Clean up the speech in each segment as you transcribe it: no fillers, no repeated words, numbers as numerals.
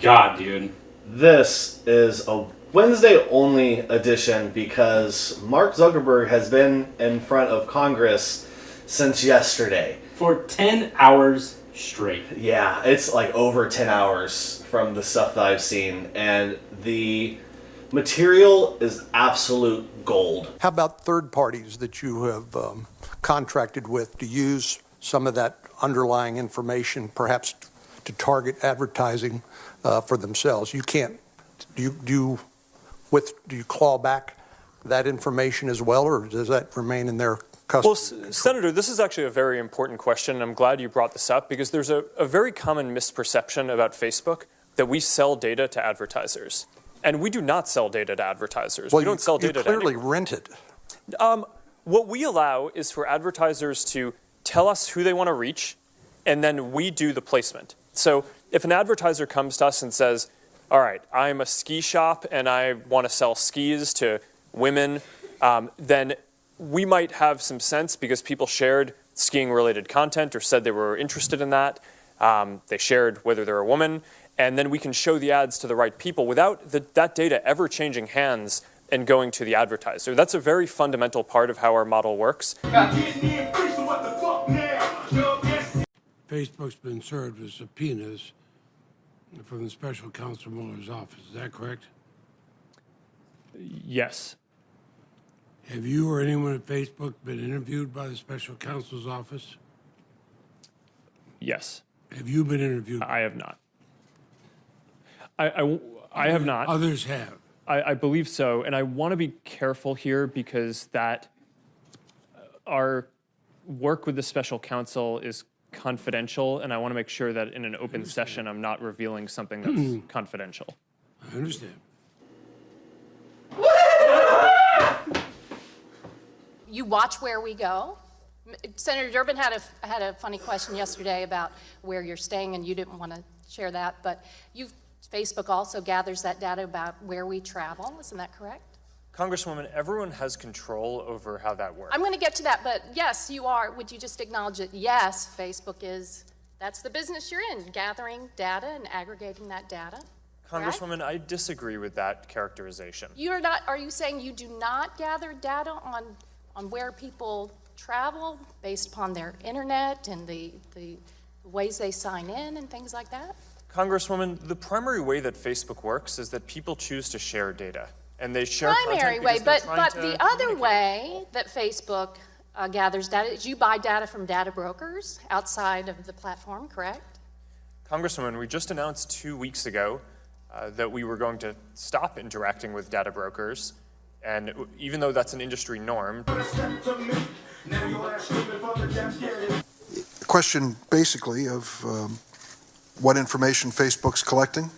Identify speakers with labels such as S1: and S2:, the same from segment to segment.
S1: God, dude.
S2: This is a Wednesday-only edition because Mark Zuckerberg has been in front of Congress since yesterday.
S1: For 10 hours straight.
S2: Yeah, it's like over 10 hours from the stuff that I've seen, and the material is absolute gold.
S3: How about third parties that you have contracted with to use some of that underlying information, perhaps to target advertising for themselves? You can't. Do you claw back that information as well, or does that remain in their custody?
S4: Well, Senator, this is actually a very important question, and I'm glad you brought this up because there's a very common misperception about Facebook that we sell data to advertisers. And we do not sell data to advertisers.
S3: Well,
S4: we don't sell data to anyone.
S3: You clearly rent it.
S4: What we allow is for advertisers to tell us who they want to reach, and then we do the placement. So if an advertiser comes to us and says, all right, I'm a ski shop and I want to sell skis to women, then we might have some sense because people shared skiing-related content or said they were interested in that. They shared whether they're a woman. And then we can show the ads to the right people without that data ever changing hands and going to the advertiser. That's a very fundamental part of how our model works.
S5: Facebook's been served with subpoenas from the special counsel Mueller's office. Is that correct?
S4: Yes.
S5: Have you or anyone at Facebook been interviewed by the special counsel's office?
S4: Yes.
S5: Have you been interviewed?
S4: I have not. I have not.
S5: Others have.
S4: I believe so, and I want to be careful here because that our work with the special counsel is confidential, and I want to make sure that in an open session I'm not revealing something that's confidential.
S5: I understand.
S6: You watch where we go. Senator Durbin had a funny question yesterday about where you're staying, and you didn't want to share that, but Facebook also gathers that data about where we travel. Isn't that correct?
S4: Congresswoman, everyone has control over how that works.
S6: I'm going to get to that, but yes, you are. Would you just acknowledge that, yes, Facebook that's the business you're in, gathering data and aggregating that data?
S4: Congresswoman, I disagree with that characterization.
S6: You're not. Are you saying you do not gather data on where people travel based upon their internet and the ways they sign in and things like that?
S4: Congresswoman, the primary way that Facebook works is that people choose to share data, and they share
S6: primary
S4: content
S6: way,
S4: because they're
S6: but
S4: trying
S6: the
S4: to
S6: other
S4: communicate.
S6: way that Facebook gathers data is you buy data from data brokers outside of the platform, correct?
S4: Congresswoman, we just announced 2 weeks ago that we were going to stop interacting with data brokers, and even though that's an industry norm.
S7: The question basically of what information Facebook's collecting,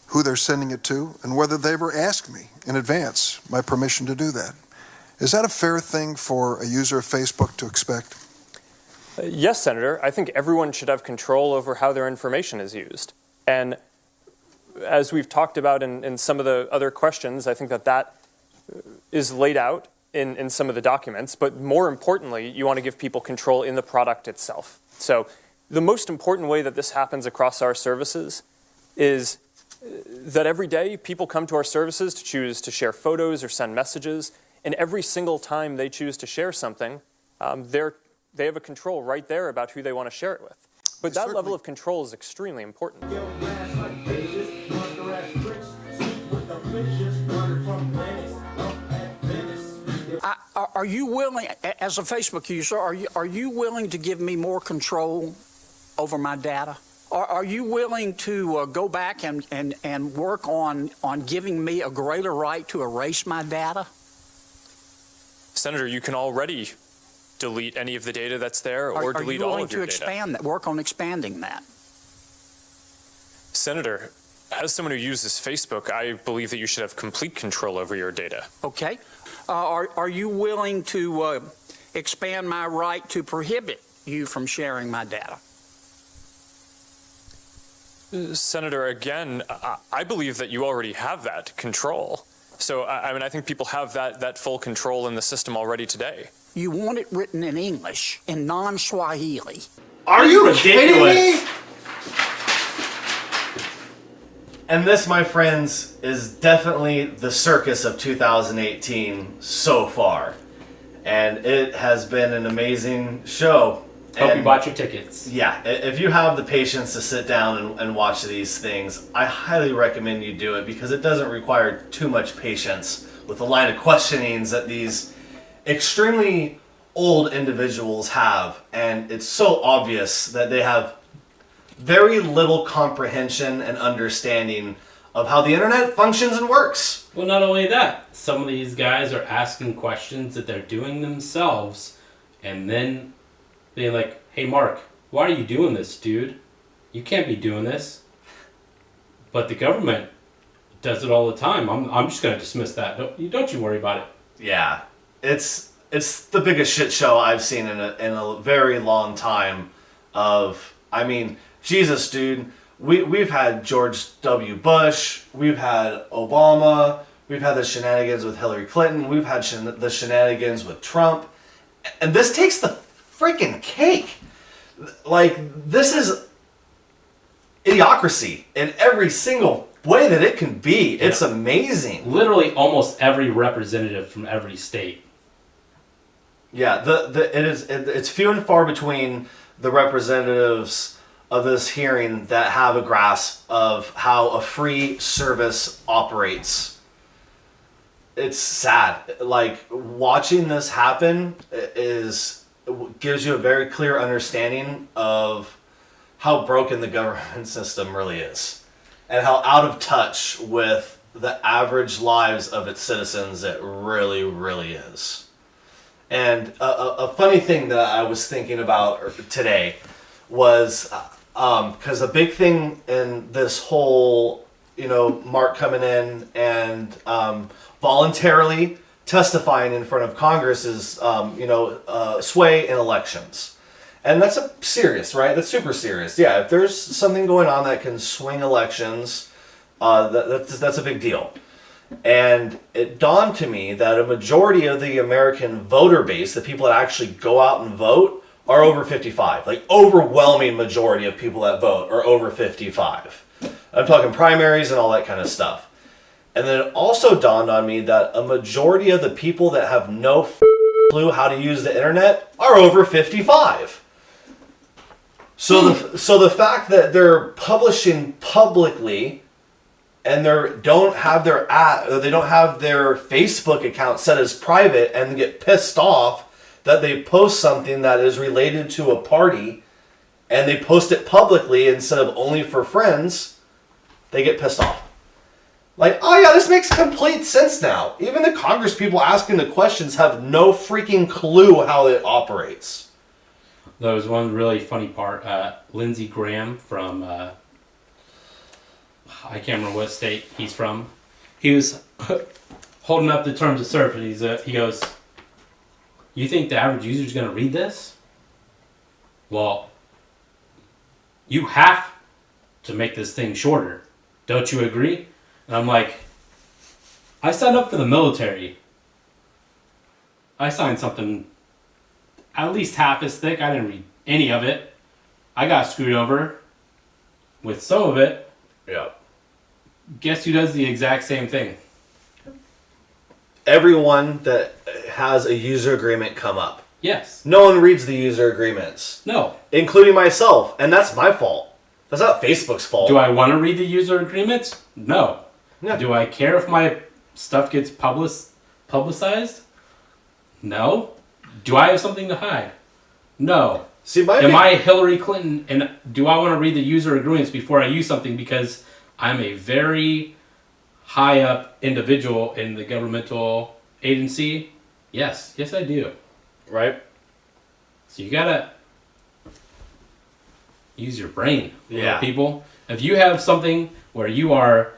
S7: who they're sending it to, and whether they ever asked me in advance my permission to do that. Is that a fair thing for a user of Facebook to expect?
S4: Yes, Senator. I think everyone should have control over how their information is used. And as we've talked about in some of the other questions, I think that is laid out in some of the documents. But more importantly, you want to give people control in the product itself. So the most important way that this happens across our services is that every day people come to our services to choose to share photos or send messages, and every single time they choose to share something, they have a control right there about who they want to share it with. But that level of control is extremely important.
S8: Are you willing, as a Facebook user, are you willing to give me more control over my data? Are you willing to go back and work on giving me a greater right to erase my data?
S4: Senator, you can already delete any of the data that's there or delete all of your data.
S8: Are you willing to expand that, work on expanding that?
S4: Senator, as someone who uses Facebook, I believe that you should have complete control over your data.
S8: Okay. Are you willing to expand my right to prohibit you from sharing my data?
S4: Senator, again, I believe that you already have that control. So, I think people have that full control in the system already today.
S8: You want it written in English, in non-Swahili.
S2: Are you kidding me? And this, my friends, is definitely the circus of 2018 so far. And it has been an amazing show.
S1: Hope
S2: and
S1: you bought your tickets.
S2: Yeah, if you have the patience to sit down and watch these things, I highly recommend you do it because it doesn't require too much patience with the line of questionings that these extremely old individuals have. And it's so obvious that they have very little comprehension and understanding of how the internet functions and works.
S1: Well, not only that, some of these guys are asking questions that they're doing themselves, and then they're like, hey, Mark, why are you doing this, dude? You can't be doing this. But the government does it all the time. I'm just going to dismiss that. Don't you worry about it.
S2: Yeah, it's the biggest shit show I've seen in a very long time. Jesus, dude, we've had George W. Bush, we've had Obama, we've had the shenanigans with Hillary Clinton, we've had the shenanigans with Trump, and this takes the freaking cake. Like, this is idiocracy in every single way that it can be. It's amazing.
S1: Literally almost every representative from every state.
S2: Yeah, it's few and far between the representatives of this hearing that have a grasp of how a free service operates. It's sad. Like, watching this happen gives you a very clear understanding of how broken the government system really is and how out of touch with the average lives of its citizens it really, really is. And a funny thing that I was thinking about today was because a big thing in this whole, Mark coming in and voluntarily testifying in front of Congress is, sway in elections. And that's serious, right? That's super serious. Yeah, if there's something going on that can swing elections, that's a big deal. And it dawned to me that a majority of the American voter base, the people that actually go out and vote, are over 55. Like, overwhelming majority of people that vote are over 55. I'm talking primaries and all that kind of stuff. And then it also dawned on me that a majority of the people that have no clue how to use the internet are over 55. So the fact that they're publishing publicly and they don't have their Facebook account set as private and get pissed off that they post something that is related to a party and they post it publicly instead of only for friends, they get pissed off. Like, oh yeah, this makes complete sense now. Even the Congress people asking the questions have no freaking clue how it operates.
S1: There was one really funny part. Lindsey Graham from, I can't remember what state he's from. He was holding up the terms of service. He goes, you think the average user is going to read this? Well, you have to make this thing shorter. Don't you agree? And I'm like, I signed up for the military. I signed something at least half as thick. I didn't read any of it. I got screwed over with some of it.
S2: Yeah.
S1: Guess who does the exact same thing?
S2: Everyone that has a user agreement come up.
S1: Yes.
S2: No one reads the user agreements.
S1: No.
S2: Including myself. And that's my fault. That's not Facebook's fault.
S1: Do I want to read the user agreements? No.
S2: Yeah.
S1: Do I care if my stuff gets publicized? No. Do I have something to hide? No.
S2: See,
S1: Am I Hillary Clinton, and do I want to read the user agreements before I use something because I'm a very high up individual in the governmental agency? Yes. Yes, I do.
S2: Right?
S1: So you gotta use your brain,
S2: Yeah.
S1: people. If you have something where you are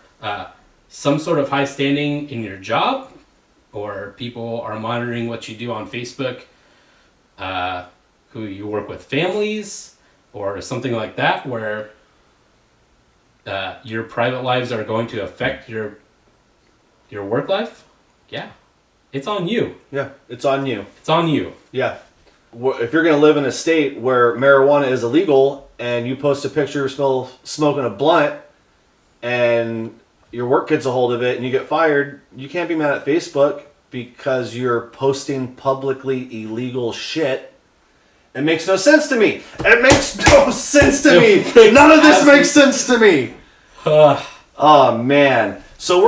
S1: some sort of high standing in your job, or people are monitoring what you do on Facebook, who you work with families, or something like that, where your private lives are going to affect your work life, yeah, it's on you.
S2: Yeah, it's on you.
S1: It's on you.
S2: Yeah. If you're going to live in a state where marijuana is illegal and you post a picture of smoking a blunt, and your work gets a hold of it and you get fired, you can't be mad at Facebook because you're posting publicly illegal shit. It makes no sense to me. It makes no sense to me. None of this makes sense to me. Oh man. So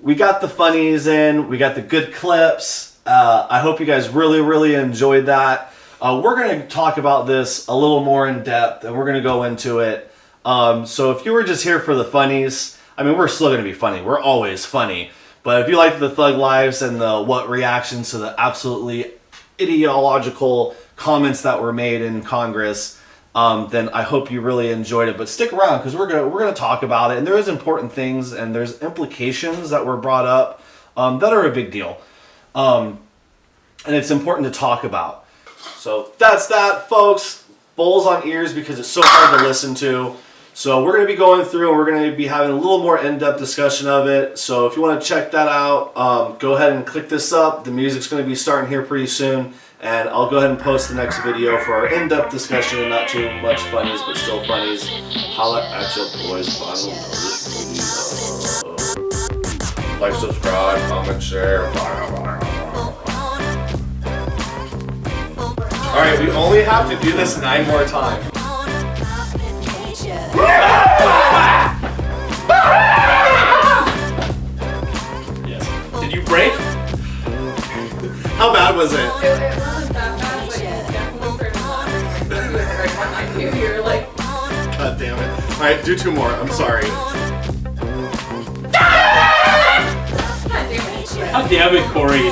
S2: we got the funnies in, we got the good clips. I hope you guys really, really enjoyed that. We're going to talk about this a little more in depth, and we're going to go into it. So if you were just here for the funnies, I mean, we're still going to be funny. We're always funny. But if you like the Thug Lives and the what reactions to the absolutely ideological comments that were made in Congress, then I hope you really enjoyed it. But stick around, because we're gonna talk about it, and there is important things and there's implications that were brought up that are a big deal, and it's important to talk about. So that's that, folks. Bowls on ears, because it's so hard to listen to. So we're going to be going through and we're going to be having a little more in-depth discussion of it. So if you want to check that out, go ahead and click this up. The music's going to be starting here pretty soon. And I'll go ahead and post the next video for our in-depth discussion and not too much funnies, but still funnies. Holla at your boys. Final notice video. Like, subscribe, comment, share. Alright, we only have to do this 9 more times.
S1: Yes. Did you break?
S2: How bad was it?
S9: It wasn't that bad, but it definitely pretty long. Right when I knew you were like,
S2: God damn it. Alright, do 2 more. I'm sorry.
S9: God damn it.
S1: God damn it, Corey.